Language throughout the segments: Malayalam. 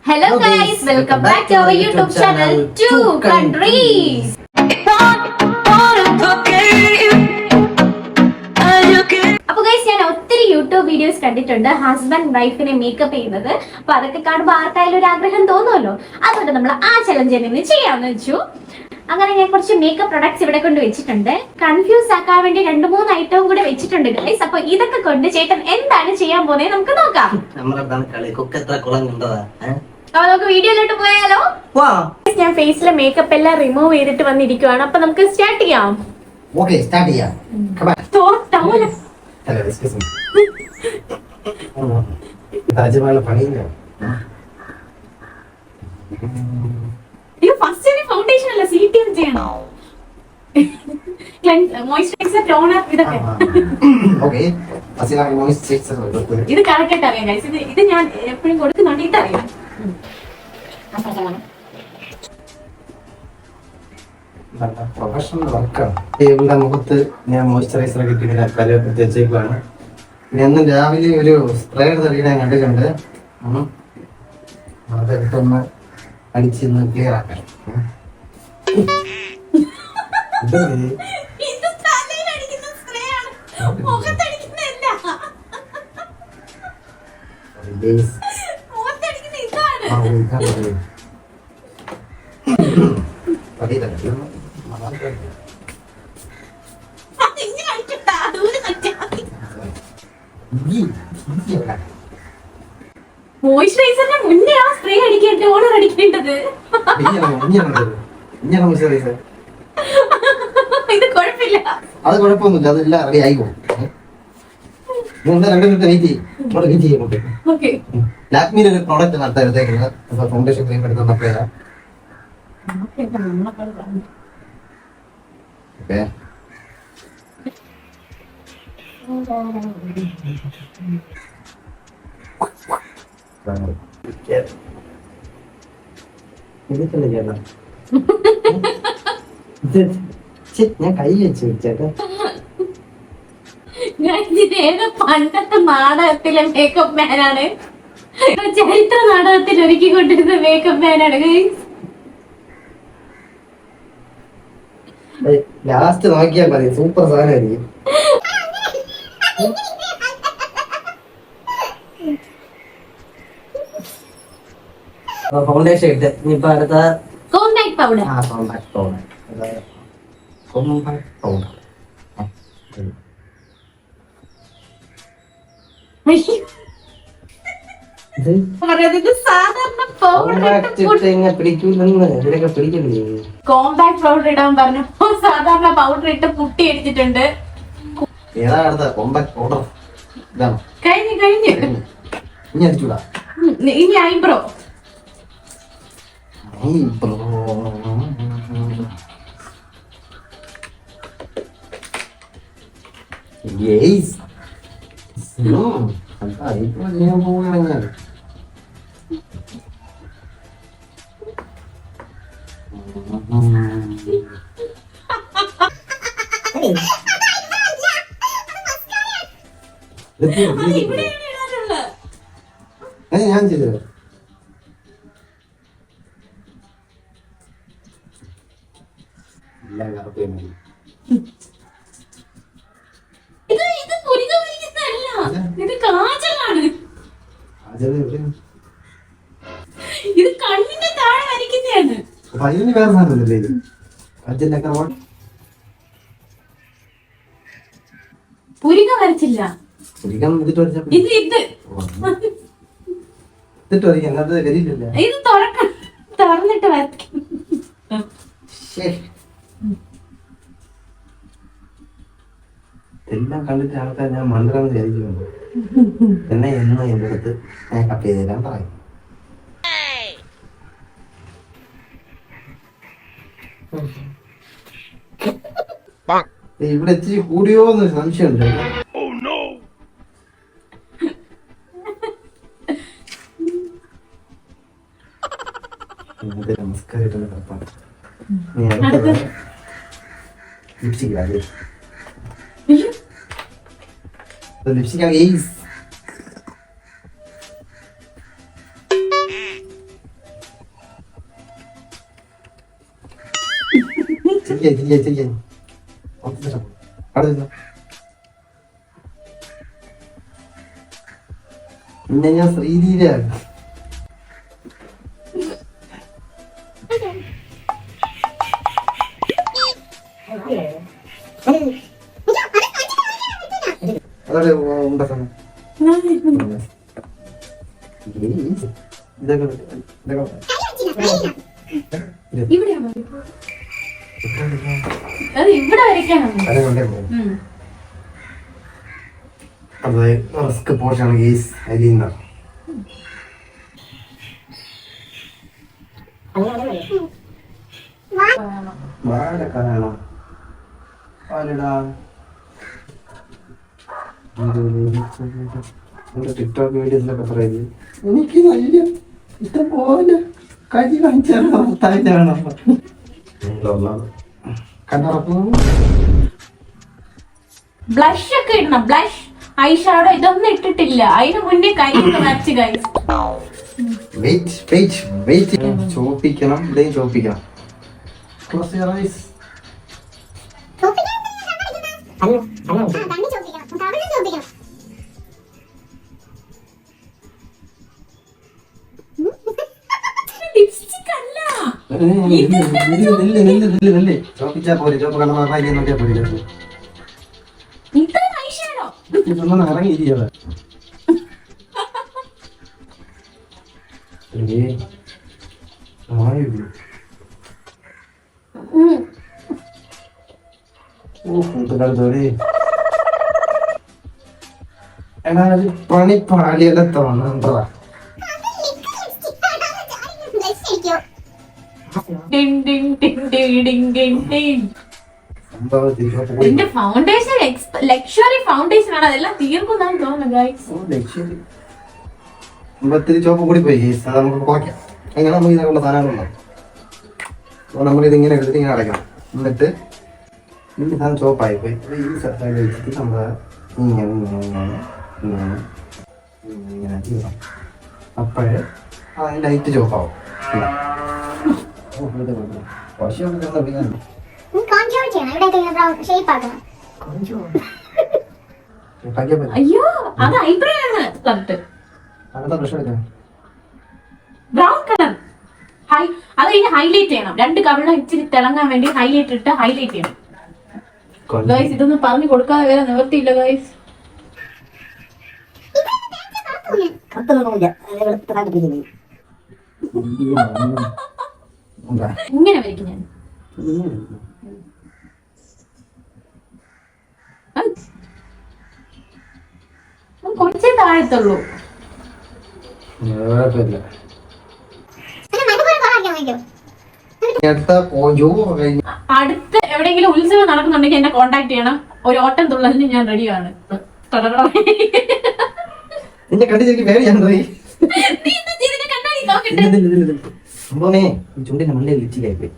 Hello guys, welcome back to our YouTube channel, Two Countries. അപ്പോൾ ഗൈസ് ഞാൻ ഒത്തിരി യൂട്യൂബ് വീഡിയോസ് കണ്ടിട്ടുണ്ട് ഹസ്ബൻഡ് വൈഫിനെ മേക്കപ്പ് ചെയ്യുന്നത്. അപ്പൊ അതൊക്കെ കാണുമ്പോൾ ആർക്കായാലും ഒരു ആഗ്രഹം തോന്നുമല്ലോ. അതുകൊണ്ട് നമ്മൾ ആ ചലഞ്ച് തന്നെ ചെയ്യാമെന്ന് വെച്ചു. അങ്ങനെ ഞാൻ കുറച്ച് മേക്കപ്പ് പ്രൊഡക്ട്സ് ഇവിടെ കൊണ്ട് വെച്ചിട്ടുണ്ട്. കൺഫ്യൂസ് ആക്കാൻ വേണ്ടി 2-3 ഐറ്റവും കൂടെ വെച്ചിട്ടുണ്ട് ഗൈസ്. അപ്പൊ ഇതൊക്കെ കൊണ്ട് ചേട്ടൻ എന്താണ് ചെയ്യാൻ പോകുന്നത് നമുക്ക് നോക്കാം. അപ്പൊ നമുക്ക് വീഡിയോയിലോട്ട് പോയാലോ? ഞാൻ ഫേസിലെ മേക്കപ്പ് എല്ലാം റിമൂവ് ചെയ്തിട്ട് വന്നിരിക്കുവാണ്. അപ്പൊ നമുക്ക് സ്റ്റാർട്ട് ചെയ്യാം. Okay, start ചെയ്യാം. Come on. Hello, excuse me. Taj Mahal പണിയില്ല. ഇത് ഫസ്റ്റ് തന്നെ ഫൗണ്ടേഷൻ അല്ല CTM ചെയ്യണം. മോയ്സ്ചറൈസർ ടോണർ ഇതൊക്കെ. Okay. അസിന മോയ്സ്ചറൈസർ കൊടുത്തു. ഇത് കറക്റ്റ് അറിയാം ഗൈസ്. ഇത് ഞാൻ എപ്പോഴും കൊടുക്കുന്നുണ്ട്. ഇതറിയാം. പ്രൊഫഷണൽ വർക്കാണ്. ഇവിടെ മുഖത്ത് ഞാൻ മോയ്സ്ചറൈസർ ഒക്കെ ഇട്ട് കലയൊക്കെ തേച്ചേക്കുവാണ്. ഇന്ന് രാവിലെ ഒരു സ്പ്രേ തടീനെ കണ്ടിട്ടുണ്ട്. അതെടുത്തൊന്ന് അടിച്ചൊന്ന് ക്ലിയർ ആക്കണം. മോയ്സ്ചറൈസറിന് മുന്നേ ആ സ്പ്രേ അടിക്കേണ്ടത് ഓണർ അടിക്കേണ്ടത്. ഇത് കുഴപ്പമില്ല. അത് കുഴപ്പമൊന്നുമില്ല. അതെല്ലാം റെഡി ആയിക്കോ. രണ്ടു മിനിറ്റ് വെയിറ്റ് ചെയ്യും. ലാക്മിയുടെ ഒരു പ്രോഡക്റ്റ് നടത്താൻ ഫൗണ്ടേഷൻ ക്രീം എടുത്തപ്പോഴാ ഞാൻ കൈ വെച്ച് ചേട്ടാ. പണ്ടത്തെ നാടകത്തിലെ മേക്കപ്പ് മാനാണ്. ചരിത്ര നാടകത്തിൽ ഒരുക്കിക്കൊണ്ടിരുന്ന മേക്കപ്പ് മാനാണ്. ലാസ്റ്റ് നോക്കിയാൽ മതി. സൂപ്പർ സാധനമായിരിക്കും. ഫൗണ്ടേഷൻ ഇട്ട് ഇനിയിപ്പോ അടുത്ത compact powder. Compact powder. Compact powder compact powder ഇടാൻ പറഞ്ഞു. സാധാരണ പൗഡർ ഇട്ട് പുട്ടി അടിച്ചിട്ടുണ്ട്. കഴിഞ്ഞു. ഇനി ഐബ്രോ. ഞാൻ ചെയ്തത് ഇത് കാജലാണ്. ഇത് കണ്ണിന്റെ താഴെ വരയ്ക്കുന്നതാണ്. അതിന് വേറെ സാധനമല്ലേ ഇത്? പുരിക വരച്ചില്ല. ഇത് തുറന്നിട്ട് വരയ്ക്കും. എല്ലാം കണ്ടിട്ട് ആൾക്കാർ ഞാൻ മന്ത്രം വിചാരിക്കുന്നുണ്ട്. എന്നെ എന്ന് എൻ്റെ അടുത്ത് മേക്കപ്പ് ചെയ്ത് തരാൻ പറയും. ഇവിടെ ഇച്ചിരി കൂടിയോ എന്നൊരു സംശയമുണ്ട്. നമസ്കാരം. ലിപ്സ്റ്റിക് ലിപ്സ്റ്റിക് ആണ്. ചെയ്യാൻ പിന്നെ ഞാൻ ശ്രീധീരാണ്. അതോടെ ഉണ്ടാക്കണം ഇതൊക്കെ ഇവിടെയാണോ അത് ഇവിടെ വരയ്ക്കാണോ? അത് റിസ്ക് പോർഷനാണ് ഗെയ്സ്. അലിയുന്ന വാഴക്കാണോ പാലിടാ ടിക്ടോക്ക് വീഡിയോസിലൊക്കെ പറയുന്നത് എനിക്ക് നല്ല ഇഷ്ടംപോലെ കരി കാണിച്ചാണോ കണ്ണുറക്കുന്നു. ബ്ലഷ് ഒക്കെ ഇടണം. ബ്ലഷ് ഐ ഷാഡോ ഇതൊന്നും ഇട്ടിട്ടില്ല. അതിന് മുന്നേ കരിയൊക്കെ വരച്ച് ഗൈസ്. ചോപ്പിക്കണം, ഇതേയും ചോപ്പിക്കണം. Close your eyes. ലിപ്സ്റ്റിക് അല്ല. ചോപ്പിച്ചാ പോരെ, ചോപ്പ് കണ്ണ നോക്കിയാ പോരെ. ഇതാണ് ഐ ഷാഡോ. ഇതൊന്നും ഇറങ്ങിയിരിക്കല. പണി പാളിയല്ല തോന്നണ്ടതാ. എന്റെ ഫൗണ്ടേഷൻ ലക്ഷറി ഫൗണ്ടേഷൻ ആണ്. അതെല്ലാം തീർക്കുന്നതാണ് തോന്നുന്നു ഗൈസ്. ഒത്തിരി ചോപ്പ് കൂടി പോയി ഗൈസ്. അത് നമുക്ക് കുറയ്ക്കാം. അങ്ങനെ നമുക്ക് ഇതിനുള്ള സാധനങ്ങളുണ്ടാവും. അപ്പോൾ നമ്മളിതിങ്ങനെ എടുത്തിട്ട് ഇങ്ങനെ അടയ്ക്കണം. എന്നിട്ട് ഈ സാധനം ചോപ്പായി പോയി. ഈ സൈഡ് വെച്ചിട്ട് നമ്മൾ ഇങ്ങനെ ചെയ്യണം. അപ്പോഴേ അതിന് ലൈറ്റ് ചോപ്പാവും. അയ്യോ അത് ഐബ്രോ ആണ്. ബ്രൗൺ കളർ അത് കഴിഞ്ഞ് ഹൈലൈറ്റ് ചെയ്യണം. രണ്ട് കവിള ഇച്ചിരി തിളങ്ങാൻ വേണ്ടി ഹൈലൈറ്റ് ഇട്ട് ഹൈലൈറ്റ് ചെയ്യണം ഗൈസ്. ഇതൊന്നും പറഞ്ഞു കൊടുക്കാതെ വേറെ നിവർത്തിയില്ല ഗൈസ്. ഇങ്ങനെ വരയ്ക്കും ഞാൻ. കുറച്ചേ താഴത്തുള്ളൂ. അടുത്ത് എവിടെയെങ്കിലും ഉത്സവം നടക്കുന്നുണ്ടെങ്കിൽ എന്നെ കോണ്ടാക്ട് ചെയ്യണം. ഒരു ഓട്ടം തുള്ളലിന് ഞാൻ റെഡിയാണ്. ചുണ്ടിന്റെ മണ്ടയിൽ ലിപ്സ്റ്റിക്കായി പോയി.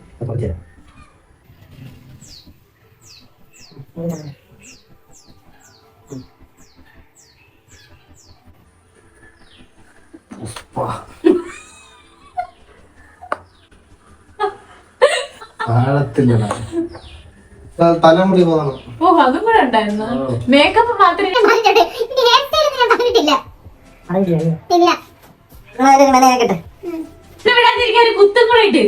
തലമുടി പോകണം. ഓ അതും കൂടെ ഉണ്ടായിരുന്നു. മേക്കപ്പ് മാത്രമേ ഒരു കുത്തും കൂടെ ഇട്ട്.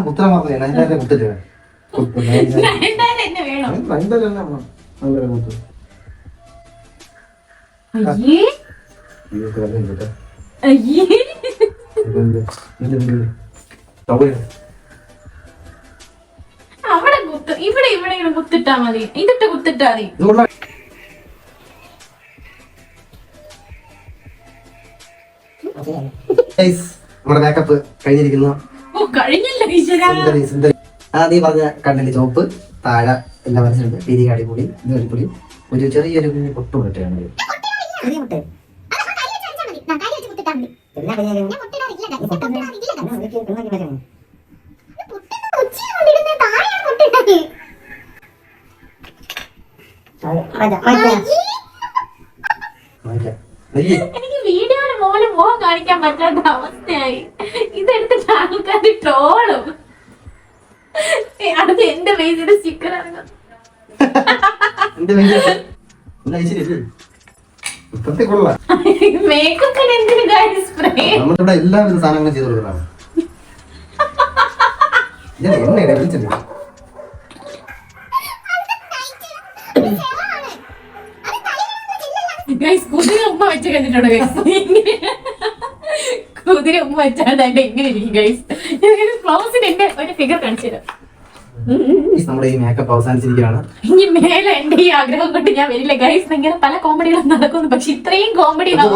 കുത്തറ മാത്രമേ അതിന്റെ കുത്തില്ല. എന്നെ വേണം. അയ്യേ അയ്യേ അവിടെ കുത്ത്. ഇവിടെ ഇവിടെ ഇങ്ങനെ കുത്തിട്ടാ മതി. ഇതിട്ട് കുത്തിട്ടാ മതി. നമ്മുടെ മേക്കപ്പ് കഴിഞ്ഞിരിക്കുന്നു. ഓ കഴിഞ്ഞില്ല ഈശ്വരാ. നീ പറഞ്ഞ കണ്ണില് ചോപ്പ്, താഴെ എല്ലാം മനസ്സിലുണ്ട്. പിരി അടിപൊളി, ഇത് അടിപൊളി. ഒരു ചെറിയൊരു പൊട്ടു പൊട്ടാണ്. എനിക്ക് വീഡിയോയില് മോനെ മുഖം കാണിക്കാൻ പറ്റാത്ത അവസ്ഥയായി. ഇതെടുത്തിട്ട് ആൾക്കാർ ട്രോളും. അടുത്ത് എന്റെ ഫേസിന്റെ സ്റ്റിക്കർ ഇറങ്ങും. എന്റെ ഐശ്വര്യ ഇപ്പത്തെ കൊള്ളാം. മേക്കപ്പിന് എന്തിനു ഗൈസ് സ്പ്രേ? നമ്മളിവിടെ എല്ലാവിധ സാധനങ്ങളും ചെയ്ത് കൊടുക്കുന്നതാണ്. എന്നെ വിളിച്ചില്ല. ഗൈസ് കുതിര ഉമ്മ വെച്ച് കണ്ടിട്ടുണ്ടോ ഗൈസ്? കുതിര ഉമ്മ വെച്ചാൽ എങ്ങനെ ഇരിക്കും ഗൈസ്? ഫ്ലവേഴ്സിന് എന്റെ ഒരു ഫിഗർ കാണിച്ചു തരാം. നമ്മുടെ ഈ മേക്കപ്പ് അവസാനിച്ചിരിക്കുകയാണ്. ഇനി മേലെ എന്റെ ഈ ആഗ്രഹം കൊണ്ട് ഞാൻ വരില്ല ഗൈസ്. ഇങ്ങനെ പല കോമഡികളും നടക്കുന്നു, പക്ഷെ ഇത്രയും കോമഡി ഇത്രയും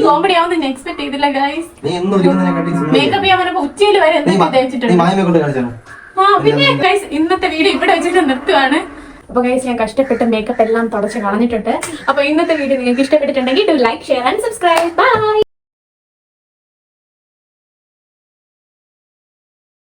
കോമഡി ആവുന്ന ഞാൻ എക്സ്പെക്ട് ചെയ്തില്ല ഗൈസ്. മേക്കപ്പ് ചെയ്യാൻ പറഞ്ഞപ്പോ ഉച്ചയിൽ വരെ എന്തൊക്കെ തേച്ചിട്ടുണ്ട്. പിന്നെ ഗൈസ് ഇന്നത്തെ വീഡിയോ ഇവിടെ വെച്ചിട്ട് നിർത്തുവാണ്. അപ്പൊ ഗൈസ് ഞാൻ കഷ്ടപ്പെട്ട് മേക്കപ്പ് എല്ലാം തുടച്ച് കളഞ്ഞിട്ടുണ്ട്. അപ്പൊ ഇന്നത്തെ വീഡിയോ നിങ്ങൾക്ക് ഇഷ്ടപ്പെട്ടിട്ടുണ്ടെങ്കിൽ like share and subscribe. By.